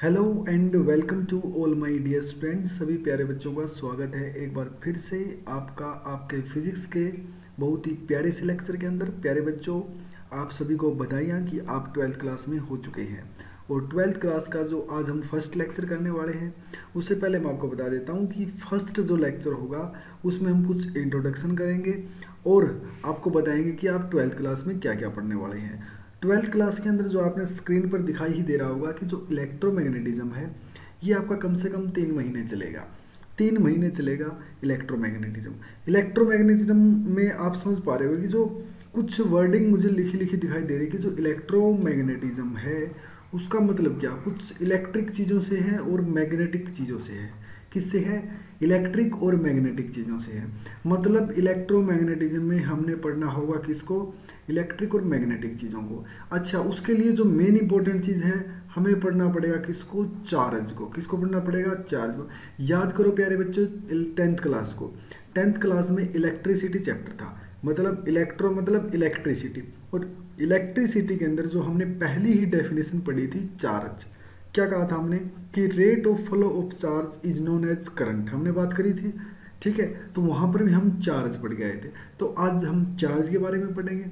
Hello and welcome to all my dear students. सभी प्यारे बच्चों का स्वागत है एक बार फिर से आपका आपके फिजिक्स के बहुत ही प्यारे से लेक्चर के अंदर। प्यारे बच्चों, आप सभी को बधाइयाँ कि आप ट्वेल्थ क्लास में हो चुके हैं। और ट्वेल्थ क्लास का जो आज हम फर्स्ट लेक्चर करने वाले हैं, उससे पहले मैं आपको बता देता हूँ कि फर्स्ट जो लेक्चर होगा उसमें हम कुछ इंट्रोडक्शन करेंगे और आपको बताएंगे कि आप ट्वेल्थ क्लास में क्या क्या पढ़ने वाले हैं। ट्वेल्थ क्लास के अंदर जो आपने स्क्रीन पर दिखाई ही दे रहा होगा कि जो इलेक्ट्रोमैग्नेटिज्म है, ये आपका कम से कम 3 महीने चलेगा। 3 महीने चलेगा इलेक्ट्रोमैग्नेटिज्म। इलेक्ट्रोमैग्नेटिज्म में आप समझ पा रहे हो कि जो कुछ वर्डिंग मुझे लिखी लिखी दिखाई दे रही है कि जो इलेक्ट्रोमैग्नेटिज्म है उसका मतलब क्या, कुछ इलेक्ट्रिक चीज़ों से है और मैग्नेटिक चीज़ों से है। किससे है? इलेक्ट्रिक और मैग्नेटिक चीज़ों से है। मतलब इलेक्ट्रोमैग्नेटिज्म में हमने पढ़ना होगा किसको? इलेक्ट्रिक और मैग्नेटिक चीज़ों को। अच्छा, उसके लिए जो मेन इंपॉर्टेंट चीज़ है, हमें पढ़ना पड़ेगा किसको? चार्ज को। किसको पढ़ना पड़ेगा? चार्ज को। याद करो प्यारे बच्चों, 10th क्लास को। 10th क्लास में इलेक्ट्रिसिटी चैप्टर था, मतलब इलेक्ट्रो मतलब इलेक्ट्रिसिटी। और इलेक्ट्रिसिटी के अंदर जो हमने पहली ही डेफिनेशन पढ़ी थी, चार्ज। क्या कहा था हमने? कि rate of flow of charge is known as current, हमने बात करी थी। ठीक है, तो वहाँ पर भी हम चार्ज पढ़ गए थे। तो आज हम चार्ज के बारे में पढ़ेंगे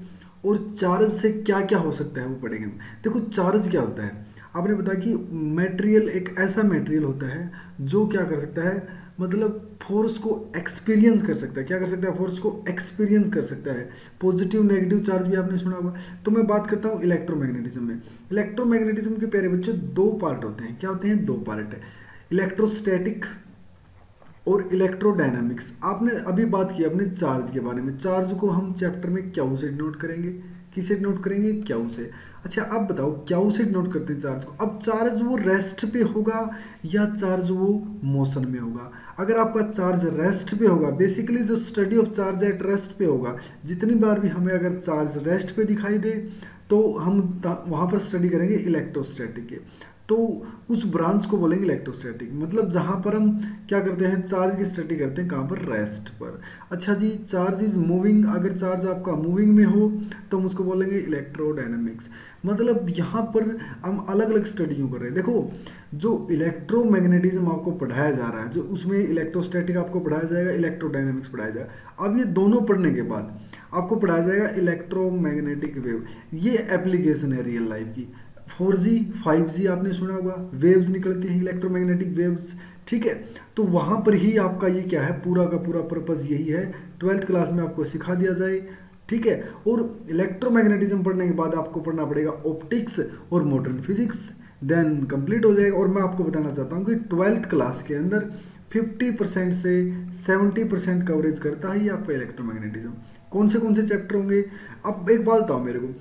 और चार्ज से क्या क्या हो सकता है वो पढ़ेंगे हम। देखो चार्ज क्या होता है, आपने बताया कि मटेरियल एक ऐसा मटेरियल होता है जो क्या कर सकता है, मतलब फोर्स को एक्सपीरियंस कर सकता है। क्या कर सकता है? फोर्स को एक्सपीरियंस कर सकता है। पॉजिटिव नेगेटिव चार्ज भी आपने सुना होगा। तो मैं बात करता हूँ इलेक्ट्रोमैग्नेटिज्म में। इलेक्ट्रोमैग्नेटिज्म के प्यारे बच्चों 2 पार्ट होते हैं। क्या होते हैं? 2 पार्ट है, इलेक्ट्रोस्टैटिक और इलेक्ट्रोडायनामिक्स। आपने अभी बात की अपने चार्ज के बारे में। चार्ज को हम चैप्टर में क्यू से डिनोट करेंगे। किसे डिनोट करेंगे? क्यू से। अच्छा, अब बताओ क्यू से डिनोट करते हैं चार्ज को। अब चार्ज वो रेस्ट पे होगा या चार्ज वो मोशन में होगा? अगर आपका चार्ज रेस्ट पे होगा, बेसिकली जो study of charge at rest पे होगा, जितनी बार भी हमें अगर चार्ज रेस्ट पे दिखाई दे तो हम वहाँ पर स्टडी करेंगे इलेक्ट्रोस्टैटिक के। तो उस ब्रांच को बोलेंगे इलेक्ट्रोस्टैटिक। मतलब जहां पर हम क्या करते हैं, चार्ज की स्टडी करते हैं। कहां पर? रेस्ट पर। अच्छा जी, चार्ज इज मूविंग, अगर चार्ज आपका मूविंग में हो तो हम उसको बोलेंगे इलेक्ट्रोडायनामिक्स। मतलब यहाँ पर हम अलग अलग स्टडी क्यों कर रहे हैं। देखो, जो इलेक्ट्रोमैग्नेटिज्म आपको पढ़ाया जा रहा है, जो उसमें इलेक्ट्रोस्टैटिक आपको पढ़ाया जाएगा, इलेक्ट्रोडायनामिक्स पढ़ाया जाएगा। अब ये दोनों पढ़ने के बाद आपको पढ़ाया जाएगा इलेक्ट्रोमैग्नेटिक वेव। ये एप्लीकेशन है रियल लाइफ की। 4G 5G आपने सुना होगा, वेव्स निकलती हैं, इलेक्ट्रोमैग्नेटिक वेव्स। ठीक है, तो वहां पर ही आपका ये क्या है, पूरा का पूरा पर्पज यही है, ट्वेल्थ क्लास में आपको सिखा दिया जाए। ठीक है, और इलेक्ट्रोमैग्नेटिज्म पढ़ने के बाद आपको पढ़ना पड़ेगा ऑप्टिक्स और मॉडर्न फिजिक्स, देन कंप्लीट हो जाएगा। और मैं आपको बताना चाहता हूँ कि ट्वेल्थ क्लास के अंदर 50% से 70% कवरेज करता है ये आपका इलेक्ट्रोमैग्नेटिज्म। कौन से चैप्टर होंगे? अब एक बात बताओ मेरे को,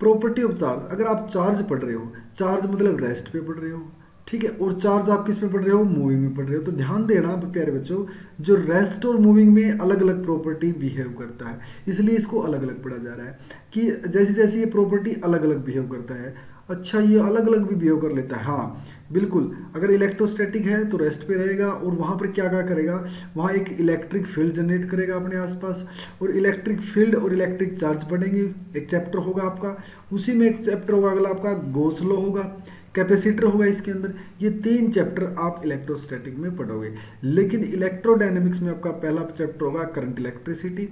प्रॉपर्टी ऑफ चार्ज। अगर आप चार्ज पढ़ रहे हो, चार्ज मतलब रेस्ट पे पढ़ रहे हो, ठीक है, और चार्ज आप किस पे पढ़ रहे हो? मूविंग में पढ़ रहे हो। तो ध्यान देना प्यारे बच्चों, जो रेस्ट और मूविंग में अलग अलग प्रॉपर्टी बिहेव करता है, इसलिए इसको अलग अलग पढ़ा जा रहा है कि जैसे जैसे ये प्रॉपर्टी अलग अलग बिहेव करता है। अच्छा, ये अलग अलग भी बिहेव कर लेता है। हाँ बिल्कुल, अगर इलेक्ट्रोस्टैटिक है तो रेस्ट पे रहेगा और वहाँ पर क्या क्या करेगा, वहाँ एक इलेक्ट्रिक फील्ड जनरेट करेगा अपने आसपास। और इलेक्ट्रिक फील्ड और इलेक्ट्रिक चार्ज पढ़ेंगे, एक चैप्टर होगा आपका। उसी में एक चैप्टर होगा अगला आपका गॉस लॉ होगा, कैपेसिटर होगा इसके अंदर। ये 3 चैप्टर आप इलेक्ट्रोस्टैटिक में पढ़ोगे। लेकिन इलेक्ट्रोडायनेमिक्स में आपका पहला चैप्टर होगा करंट इलेक्ट्रिसिटी,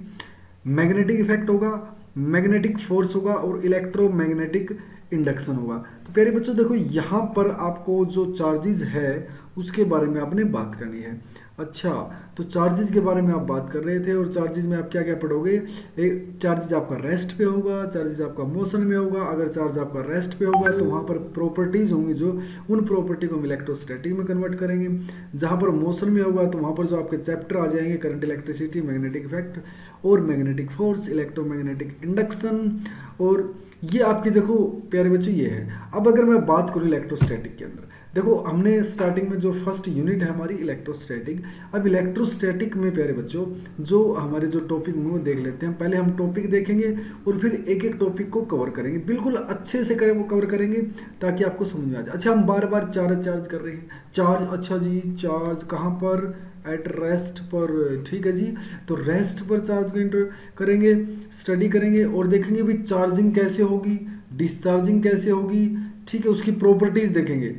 मैग्नेटिक इफेक्ट होगा, मैग्नेटिक फोर्स होगा और इलेक्ट्रोमैग्नेटिक इंडक्शन होगा। तो प्यारे बच्चों देखो, यहाँ पर आपको जो चार्जेज है उसके बारे में आपने बात करनी है। अच्छा, तो चार्जेज के बारे में आप बात कर रहे थे और चार्जेज में आप क्या क्या पढ़ोगे? एक चार्जेज आपका रेस्ट पे होगा, चार्जेज आपका मोशन में होगा। अगर चार्ज आपका रेस्ट पे होगा तो वहाँ पर प्रॉपर्टीज होंगी, जो उन प्रॉपर्टी को हम इलेक्ट्रोस्टैटिक में कन्वर्ट करेंगे। जहाँ पर मोशन में होगा तो वहाँ पर जो आपके चैप्टर आ जाएंगे, करंट इलेक्ट्रिसिटी, मैग्नेटिक इफेक्ट और मैग्नेटिक फोर्स, इलेक्ट्रोमैग्नेटिक इंडक्शन। और ये आपकी देखो प्यारे बच्चों ये है। अब अगर मैं बात करूँ इलेक्ट्रोस्टैटिक के अंदर, देखो हमने स्टार्टिंग में जो फर्स्ट यूनिट है हमारी इलेक्ट्रोस्टैटिक। अब इलेक्ट्रोस्टैटिक में प्यारे बच्चों जो हमारे जो टॉपिक में वो देख लेते हैं। पहले हम टॉपिक देखेंगे और फिर एक एक टॉपिक को कवर करेंगे, बिल्कुल अच्छे से करें वो कवर करेंगे ताकि आपको समझ में आ जाए। अच्छा, हम बार बार चार्ज कर रहे हैं, चार्ज। अच्छा जी, चार्ज कहाँ पर? एट रेस्ट पर। ठीक है जी, तो रेस्ट पर चार्ज को इंटर करेंगे, स्टडी करेंगे और देखेंगे भी चार्जिंग कैसे होगी, डिस्चार्जिंग कैसे होगी। ठीक है, उसकी प्रॉपर्टीज देखेंगे।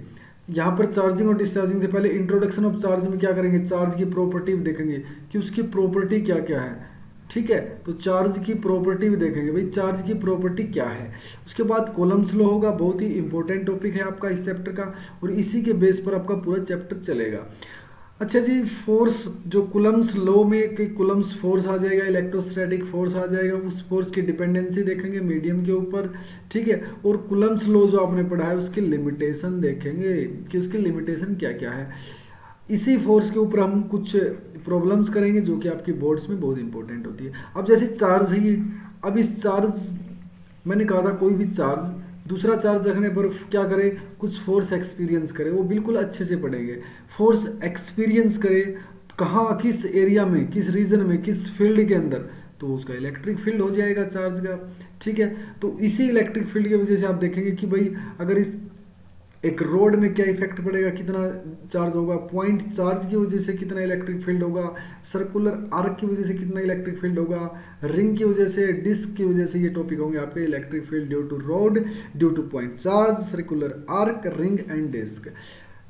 यहाँ पर चार्जिंग और डिस्चार्जिंग से पहले इंट्रोडक्शन ऑफ चार्ज में क्या करेंगे, चार्ज की प्रॉपर्टी देखेंगे कि उसकी प्रॉपर्टी क्या क्या है। ठीक है, तो चार्ज की प्रॉपर्टी भी देखेंगे भाई, चार्ज की प्रॉपर्टी क्या है। उसके बाद कूलम्ब्स लॉ होगा, बहुत ही इंपॉर्टेंट टॉपिक है आपका इस चैप्टर का, और इसी के बेस पर आपका पूरा चैप्टर चलेगा। अच्छा जी, फोर्स जो कूलम्ब्स लॉ में कि कूलम्ब्स फोर्स आ जाएगा, इलेक्ट्रोस्टैटिक फोर्स आ जाएगा, उस फोर्स की डिपेंडेंसी देखेंगे मीडियम के ऊपर। ठीक है, और कूलम्ब्स लॉ जो आपने पढ़ा है उसकी लिमिटेशन देखेंगे कि उसकी लिमिटेशन क्या क्या है। इसी फोर्स के ऊपर हम कुछ प्रॉब्लम्स करेंगे जो कि आपकी बोर्ड्स में बहुत इंपॉर्टेंट होती है। अब जैसे चार्ज है ये, अब इस चार्ज मैंने कहा था कोई भी चार्ज दूसरा चार्ज रखने पर क्या करे, कुछ फोर्स एक्सपीरियंस करे, वो बिल्कुल अच्छे से पढ़ेंगे। फोर्स एक्सपीरियंस करे कहाँ, किस एरिया में, किस रीजन में, किस फील्ड के अंदर, तो उसका इलेक्ट्रिक फील्ड हो जाएगा चार्ज का। ठीक है, तो इसी इलेक्ट्रिक फील्ड की वजह से आप देखेंगे कि भाई अगर इस एक रोड में क्या इफेक्ट पड़ेगा, कितना चार्ज होगा, पॉइंट चार्ज की वजह से कितना इलेक्ट्रिक फील्ड होगा, सर्कुलर आर्क की वजह से कितना इलेक्ट्रिक फील्ड होगा, रिंग की वजह से, डिस्क की वजह से, ये टॉपिक होंगे आपके electric field due to rod, due to point charge, circular arc, ring and disc.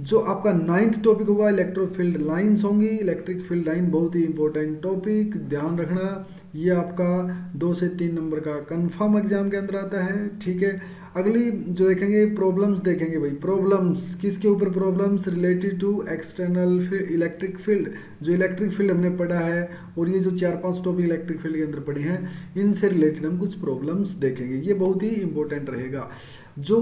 जो आपका 9th टॉपिक होगा इलेक्ट्रिक फील्ड लाइंस होंगी। इलेक्ट्रिक फील्ड लाइन बहुत ही इंपॉर्टेंट टॉपिक, ध्यान रखना, ये आपका 2 से 3 नंबर का कंफर्म एग्जाम के अंदर आता है। ठीक है, अगली जो देखेंगे प्रॉब्लम्स देखेंगे भाई, प्रॉब्लम्स किसके ऊपर, problems related to external electric field, जो इलेक्ट्रिक फील्ड हमने पढ़ा है, और ये जो 4-5 टॉपिक इलेक्ट्रिक फील्ड के अंदर पढ़े हैं, इनसे रिलेटेड हम कुछ प्रॉब्लम्स देखेंगे, ये बहुत ही इंपॉर्टेंट रहेगा। जो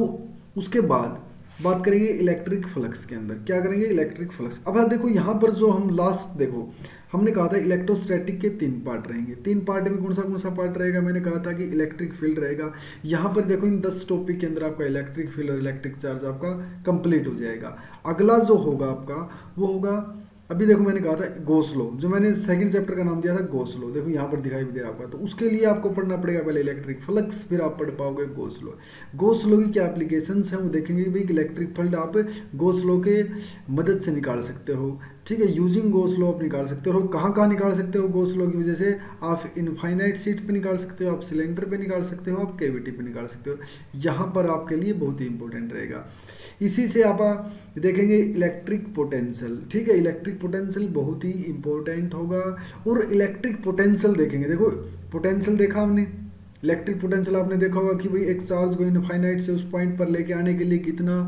उसके बाद बात करेंगे इलेक्ट्रिक फ्लक्स के अंदर, क्या करेंगे, इलेक्ट्रिक फ्लक्स। अब देखो यहाँ पर जो हम लास्ट देखो हमने कहा था इलेक्ट्रोस्टैटिक के 3 पार्ट रहेंगे। 3 पार्ट में कौन सा पार्ट रहेगा, मैंने कहा था कि इलेक्ट्रिक फील्ड रहेगा। यहाँ पर देखो इन 10 टॉपिक के अंदर आपका इलेक्ट्रिक फील्ड और इलेक्ट्रिक चार्ज आपका कंप्लीट हो जाएगा। अगला जो होगा आपका वो होगा, अभी देखो मैंने कहा था गॉस लॉ, जो मैंने सेकंड चैप्टर का नाम दिया था गॉस लॉ, देखो यहाँ पर दिखाई भी दे रहा होगा। तो उसके लिए आपको पढ़ना पड़ेगा पहले इलेक्ट्रिक फ्लक्स, फिर आप पढ़ पाओगे गॉस लॉ। गॉस लॉ की क्या एप्लीकेशंस हैं वो देखेंगे भाई, इलेक्ट्रिक फील्ड आप गॉस लॉ के मदद से निकाल सकते हो। ठीक है, यूजिंग गॉस लॉ आप निकाल सकते हो। कहाँ कहाँ निकाल सकते हो गॉस लॉ की वजह से, आप इनफाइनाइट शीट पे निकाल सकते हो, आप सिलेंडर पे निकाल सकते हो, आप कैविटी पे निकाल सकते हो। यहाँ पर आपके लिए बहुत ही इंपॉर्टेंट रहेगा। इसी से आप देखेंगे इलेक्ट्रिक पोटेंशियल। ठीक है, इलेक्ट्रिक पोटेंशियल बहुत ही इंपॉर्टेंट होगा। और इलेक्ट्रिक पोटेंशियल देखेंगे, देखो पोटेंशियल देखा हमने, इलेक्ट्रिक पोटेंशियल आपने देखा होगा कि भाई एक चार्ज को इनफाइनाइट से उस पॉइंट पर लेके आने के लिए कितना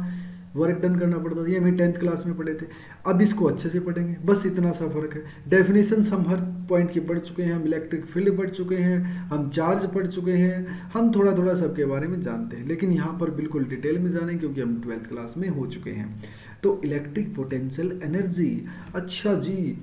वर्क डन करना पड़ता था, ये हमें 10th क्लास में पढ़े थे। अब इसको अच्छे से पढ़ेंगे, बस इतना सा फर्क है। डेफिनेशंस हम हर पॉइंट की पढ़ चुके हैं, हम इलेक्ट्रिक फील्ड पढ़ चुके हैं, हम चार्ज पढ़ चुके हैं, हम थोड़ा थोड़ा सबके बारे में जानते हैं, लेकिन यहाँ पर बिल्कुल डिटेल में जानें क्योंकि हम 12th क्लास में हो चुके हैं। तो इलेक्ट्रिक पोटेंशियल एनर्जी, अच्छा जी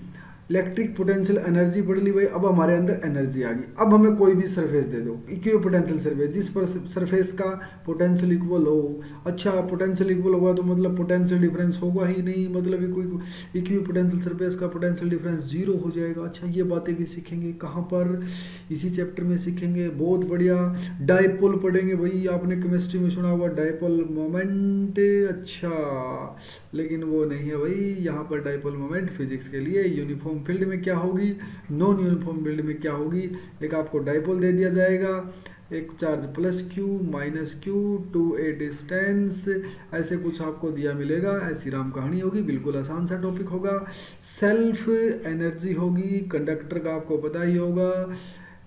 इलेक्ट्रिक पोटेंशियल एनर्जी पढ़ ली भाई। अब हमारे अंदर एनर्जी आ गई। अब हमें कोई भी सरफेस दे दो, इक्वी पोटेंशियल सरफेस, जिस पर सरफेस का पोटेंशियल इक्वल हो। अच्छा, पोटेंशियल इक्वल होगा तो मतलब पोटेंशियल डिफरेंस होगा ही नहीं, मतलब कोई इक्वी पोटेंशियल सरफेस का पोटेंशियल डिफरेंस 0 हो जाएगा। अच्छा, ये बातें भी सीखेंगे, कहाँ पर, इसी चैप्टर में सीखेंगे, बहुत बढ़िया। डाइपोल पढ़ेंगे भाई, आपने केमिस्ट्री में सुना होगा डाइपोल मोमेंट, अच्छा लेकिन वो नहीं है भाई, यहाँ पर डाइपोल मोमेंट फिजिक्स के लिए यूनिफॉर्म फील्ड में क्या होगी, नॉन यूनिफॉर्म फील्ड में क्या होगी। एक आपको डाइपोल दे दिया जाएगा, एक charge plus q minus q to a distance, ऐसे कुछ आपको दिया मिलेगा, ऐसी राम कहानी होगी, बिल्कुल आसान सा टॉपिक होगा। सेल्फ एनर्जी होगी, कंडक्टर का आपको पता ही होगा,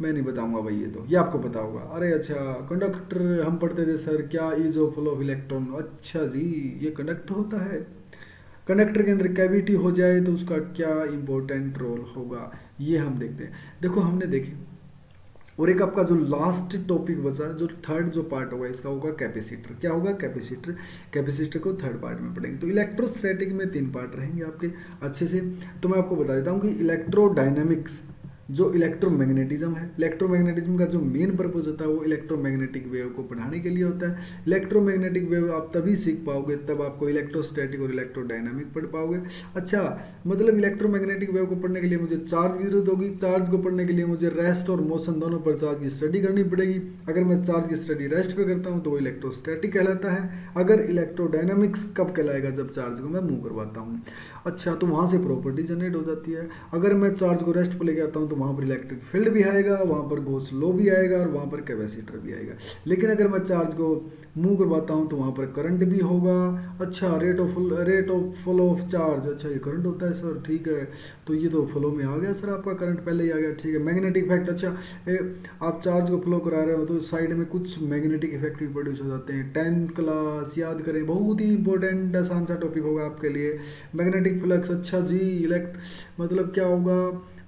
मैं नहीं बताऊंगा भाई, ये आपको पता होगा। अरे अच्छा, कंडक्टर हम पढ़ते थे सर, क्या is of flow of electron, अच्छा जी ये कंडक्टर होता है। कंडक्टर के अंदर कैविटी हो जाए तो उसका क्या इंपॉर्टेंट रोल होगा, ये हम देखते हैं। देखो हमने देखे, और एक आपका जो लास्ट टॉपिक बचा, जो थर्ड जो पार्ट होगा इसका होगा कैपेसिटर। क्या होगा, कैपेसिटर। कैपेसिटर को थर्ड पार्ट में पढ़ेंगे। तो इलेक्ट्रोस्टैटिक में 3 पार्ट रहेंगे आपके अच्छे से। तो मैं आपको बता देता हूँ कि इलेक्ट्रोडायनेमिक्स, जो इलेक्ट्रोमैग्नेटिज्म है, इलेक्ट्रोमैग्नेटिज्म का जो मेन पर्पज होता है वो इलेक्ट्रोमैग्नेटिक वेव को पढ़ाने के लिए होता है। इलेक्ट्रोमैग्नेटिक वेव आप तभी सीख पाओगे तब आपको इलेक्ट्रोस्टैटिक और इलेक्ट्रोडायनामिक पढ़ पाओगे। अच्छा, मतलब इलेक्ट्रोमैग्नेटिक वेव को पढ़ने के लिए मुझे चार्ज की जरूरत होगी, चार्ज को पढ़ने के लिए मुझे रेस्ट और मोशन दोनों पर चार्ज की स्टडी करनी पड़ेगी। अगर मैं चार्ज की स्टडी रेस्ट पे करता हूँ तो वो इलेक्ट्रोस्टैटिक कहलाता है। अगर इलेक्ट्रोडायनामिक्स कब कहलाएगा, जब चार्ज को मैं मूव करवाता हूँ। अच्छा, तो वहाँ से प्रॉपर्टी जनरेट हो जाती है। अगर मैं चार्ज को रेस्ट पे लेके आता हूँ तो वहाँ पर इलेक्ट्रिक फील्ड भी आएगा, वहाँ पर गॉस लॉ भी आएगा और वहाँ पर कैपेसिटर भी आएगा। लेकिन अगर मैं चार्ज को मूव करवाता हूँ तो वहाँ पर करंट भी होगा। अच्छा, rate of flow of charge, अच्छा ये करंट होता है सर, ठीक है, तो ये तो फ्लो में आ गया सर, आपका करंट पहले ही आ गया, ठीक है। मैग्नेटिक इफेक्ट, अच्छा आप चार्ज को फ्लो करा रहे हो तो साइड में कुछ मैग्नेटिक इफेक्ट भी प्रोड्यूस हो जाते हैं। 10th क्लास याद करें, बहुत ही इंपॉर्टेंट आसान सा टॉपिक होगा आपके लिए, मैग्नेटिक फ्लक्स। अच्छा जी, मतलब क्या होगा,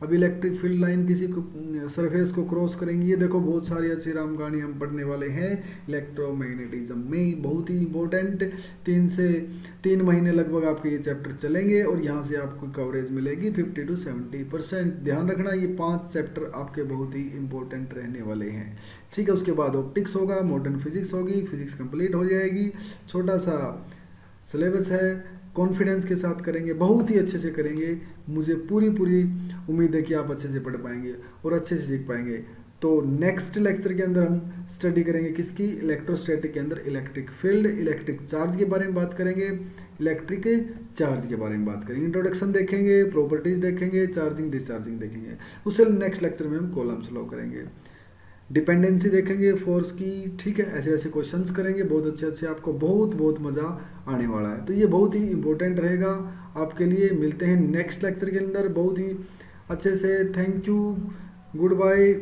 अब इलेक्ट्रिक फील्ड लाइन किसी को सरफेस को क्रॉस करेंगी, ये देखो बहुत सारी अच्छी राम कहानी हम पढ़ने वाले हैं इलेक्ट्रोमैग्नेटिज्म में, बहुत ही इंपॉर्टेंट। 3 महीने लगभग आपके ये चैप्टर चलेंगे और यहाँ से आपको कवरेज मिलेगी 50 to 70%। ध्यान रखना, ये 5 चैप्टर आपके बहुत ही इंपॉर्टेंट रहने वाले हैं, ठीक है। उसके बाद ऑप्टिक्स होगा, मॉडर्न फिजिक्स होगी, फिजिक्स कंप्लीट हो जाएगी। छोटा सा सिलेबस है, कॉन्फिडेंस के साथ करेंगे, बहुत ही अच्छे से करेंगे, मुझे पूरी उम्मीद है कि आप अच्छे से पढ़ पाएंगे और अच्छे से सीख पाएंगे। तो नेक्स्ट लेक्चर के अंदर हम स्टडी करेंगे किसकी, इलेक्ट्रोस्टैटिक के अंदर इलेक्ट्रिक फील्ड, इलेक्ट्रिक चार्ज के बारे में बात करेंगे, इलेक्ट्रिक चार्ज के बारे में बात करेंगे, इंट्रोडक्शन देखेंगे, प्रॉपर्टीज देखेंगे, चार्जिंग डिस्चार्जिंग देखेंगे। उससे नेक्स्ट लेक्चर में हम कॉलम्स लॉ करेंगे, डिपेंडेंसी देखेंगे फोर्स की, ठीक है। ऐसे ऐसे क्वेश्चंस करेंगे बहुत अच्छे, आपको बहुत मज़ा आने वाला है। तो ये बहुत ही इंपॉर्टेंट रहेगा आपके लिए। मिलते हैं नेक्स्ट लेक्चर के अंदर बहुत ही अच्छे से। Thank you, good bye.